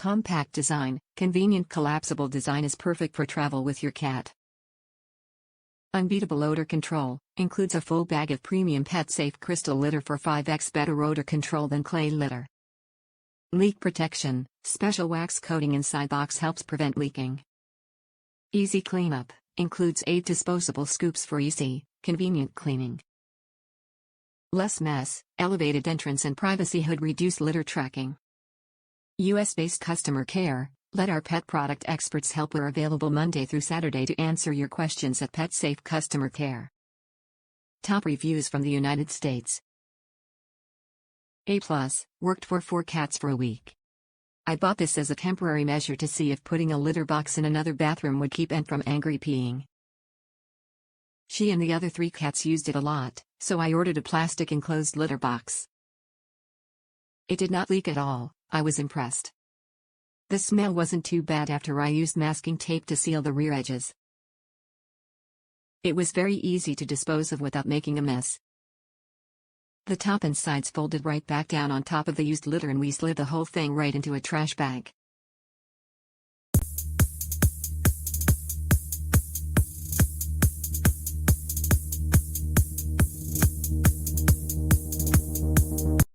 Compact design, convenient collapsible design is perfect for travel with your cat. Unbeatable odor control includes a full bag of premium PetSafe crystal litter for 5x better odor control than clay litter. Leak protection, special wax coating inside box helps prevent leaking. Easy cleanup, includes 8 disposable scoops for easy, convenient cleaning. Less mess, elevated entrance and privacy hood reduce litter tracking. U.S. based customer care, let our pet product experts help. We're available Monday through Saturday to answer your questions at PetSafe Customer Care. Top reviews from the United States. A+, worked for 4 cats for a week. I bought this as a temporary measure to see if putting a litter box in another bathroom would keep Ant from angry peeing. She and the other 3 cats used it a lot, so I ordered a plastic enclosed litter box. It did not leak at all. I was impressed. The smell wasn't too bad after I used masking tape to seal the rear edges. It was very easy to dispose of without making a mess. The top and sides folded right back down on top of the used litter and we slid the whole thing right into a trash bag.